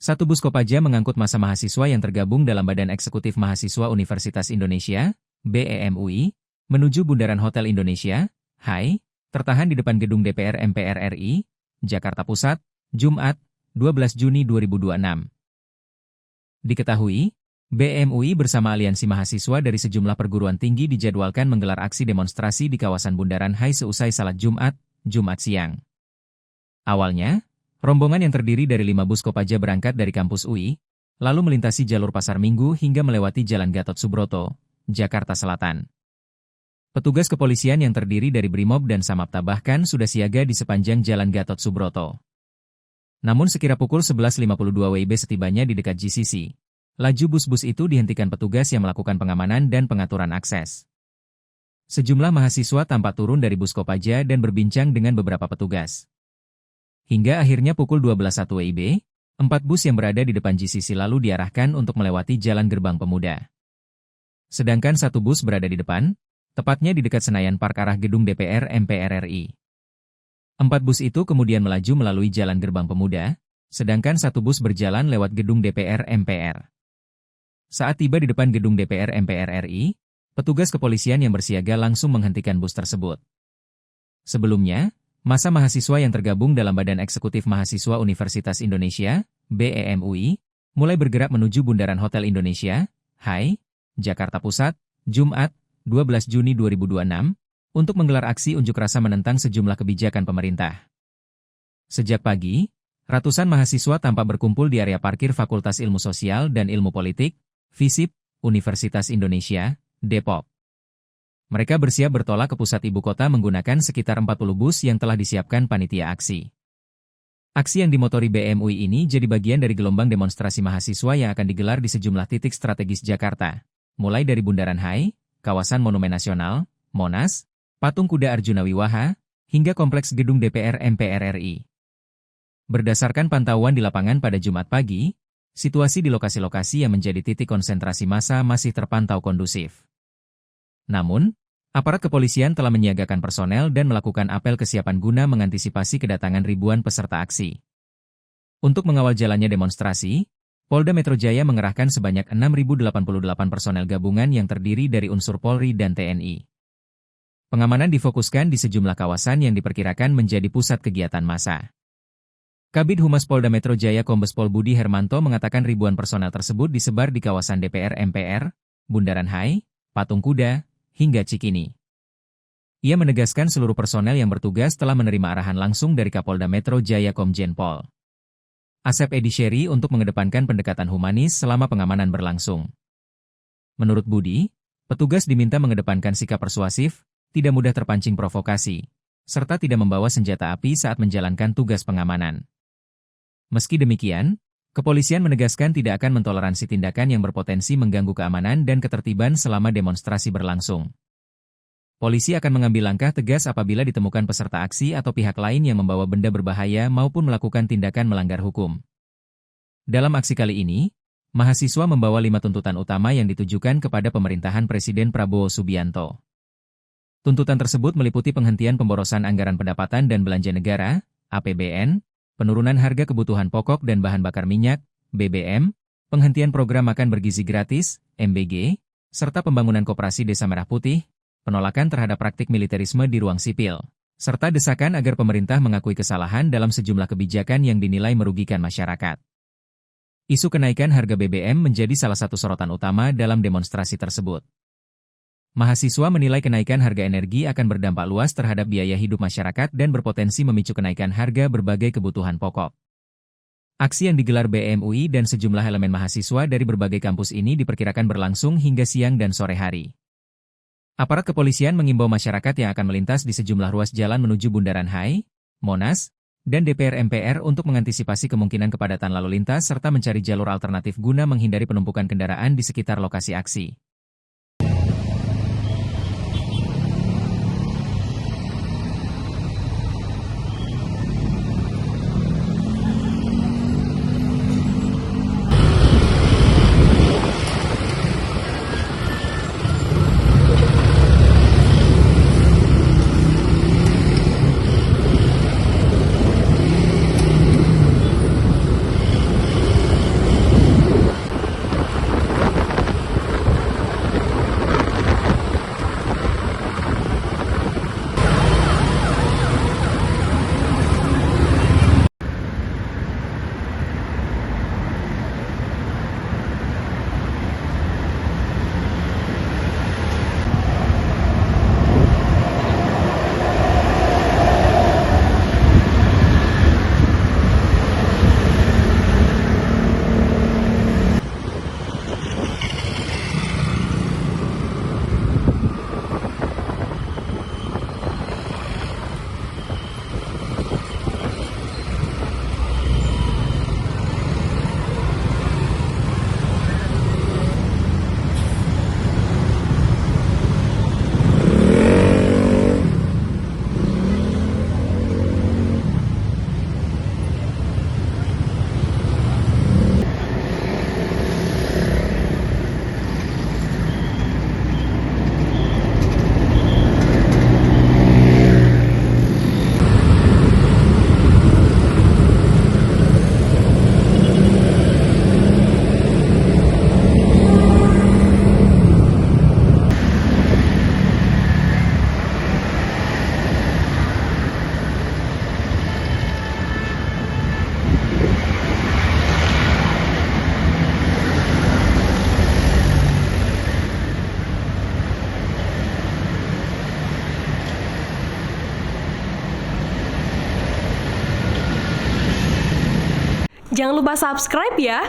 Satu bus Kopaja mengangkut massa mahasiswa yang tergabung dalam Badan Eksekutif Mahasiswa Universitas Indonesia, BEM-UI, menuju Bundaran Hotel Indonesia, HAI, tertahan di depan gedung DPR MPR RI, Jakarta Pusat, Jumat, 12 Juni 2026. Diketahui, BEM-UI bersama aliansi mahasiswa dari sejumlah perguruan tinggi dijadwalkan menggelar aksi demonstrasi di kawasan Bundaran HAI seusai salat Jumat siang. Awalnya, rombongan yang terdiri dari 5 bus Kopaja berangkat dari kampus UI, lalu melintasi jalur Pasar Minggu hingga melewati Jalan Gatot Subroto, Jakarta Selatan. Petugas kepolisian yang terdiri dari Brimob dan Samapta bahkan sudah siaga di sepanjang Jalan Gatot Subroto. Namun sekira pukul 11.52 WIB setibanya di dekat GCC, laju bus-bus itu dihentikan petugas yang melakukan pengamanan dan pengaturan akses. Sejumlah mahasiswa tampak turun dari bus Kopaja dan berbincang dengan beberapa petugas. Hingga akhirnya pukul 12.01 WIB, 4 bus yang berada di depan GCC lalu diarahkan untuk melewati Jalan Gerbang Pemuda. Sedangkan 1 bus berada di depan, tepatnya di dekat Senayan Park arah gedung DPR MPR RI. 4 bus itu kemudian melaju melalui Jalan Gerbang Pemuda, sedangkan 1 bus berjalan lewat gedung DPR MPR. Saat tiba di depan gedung DPR MPR RI, petugas kepolisian yang bersiaga langsung menghentikan bus tersebut. Sebelumnya, massa mahasiswa yang tergabung dalam Badan Eksekutif Mahasiswa Universitas Indonesia, BEM-UI, mulai bergerak menuju Bundaran Hotel Indonesia, HAI, Jakarta Pusat, Jumat, 12 Juni 2026, untuk menggelar aksi unjuk rasa menentang sejumlah kebijakan pemerintah. Sejak pagi, ratusan mahasiswa tampak berkumpul di area parkir Fakultas Ilmu Sosial dan Ilmu Politik, FISIP, Universitas Indonesia, Depok. Mereka bersiap bertolak ke pusat ibu kota menggunakan sekitar 40 bus yang telah disiapkan panitia aksi. Aksi yang dimotori BEM-UI ini jadi bagian dari gelombang demonstrasi mahasiswa yang akan digelar di sejumlah titik strategis Jakarta, mulai dari Bundaran HAI, kawasan Monumen Nasional, Monas, Patung Kuda Arjuna Wiwaha, hingga kompleks gedung DPR MPR RI. Berdasarkan pantauan di lapangan pada Jumat pagi, situasi di lokasi-lokasi yang menjadi titik konsentrasi massa masih terpantau kondusif. Namun, aparat kepolisian telah menyiagakan personel dan melakukan apel kesiapan guna mengantisipasi kedatangan ribuan peserta aksi. Untuk mengawal jalannya demonstrasi, Polda Metro Jaya mengerahkan sebanyak 6.088 personel gabungan yang terdiri dari unsur Polri dan TNI. Pengamanan difokuskan di sejumlah kawasan yang diperkirakan menjadi pusat kegiatan massa. Kabid Humas Polda Metro Jaya Kombes Pol Budi Hermanto mengatakan ribuan personel tersebut disebar di kawasan DPR MPR, Bundaran HAI, Patung Kuda, hingga Cikini. Ia menegaskan seluruh personel yang bertugas telah menerima arahan langsung dari Kapolda Metro Jaya Komjen Pol Asep Edi Syeri untuk mengedepankan pendekatan humanis selama pengamanan berlangsung. Menurut Budi, petugas diminta mengedepankan sikap persuasif, tidak mudah terpancing provokasi, serta tidak membawa senjata api saat menjalankan tugas pengamanan. Meski demikian, kepolisian menegaskan tidak akan mentoleransi tindakan yang berpotensi mengganggu keamanan dan ketertiban selama demonstrasi berlangsung. Polisi akan mengambil langkah tegas apabila ditemukan peserta aksi atau pihak lain yang membawa benda berbahaya maupun melakukan tindakan melanggar hukum. Dalam aksi kali ini, mahasiswa membawa 5 tuntutan utama yang ditujukan kepada pemerintahan Presiden Prabowo Subianto. Tuntutan tersebut meliputi penghentian pemborosan anggaran pendapatan dan belanja negara, APBN, penurunan harga kebutuhan pokok dan bahan bakar minyak, BBM, penghentian program makan bergizi gratis, MBG, serta pembangunan koperasi Desa Merah Putih, penolakan terhadap praktik militerisme di ruang sipil, serta desakan agar pemerintah mengakui kesalahan dalam sejumlah kebijakan yang dinilai merugikan masyarakat. Isu kenaikan harga BBM menjadi salah satu sorotan utama dalam demonstrasi tersebut. Mahasiswa menilai kenaikan harga energi akan berdampak luas terhadap biaya hidup masyarakat dan berpotensi memicu kenaikan harga berbagai kebutuhan pokok. Aksi yang digelar BEM-UI dan sejumlah elemen mahasiswa dari berbagai kampus ini diperkirakan berlangsung hingga siang dan sore hari. Aparat kepolisian mengimbau masyarakat yang akan melintas di sejumlah ruas jalan menuju Bundaran HAI, Monas, dan DPR MPR untuk mengantisipasi kemungkinan kepadatan lalu lintas serta mencari jalur alternatif guna menghindari penumpukan kendaraan di sekitar lokasi aksi. Jangan lupa subscribe ya.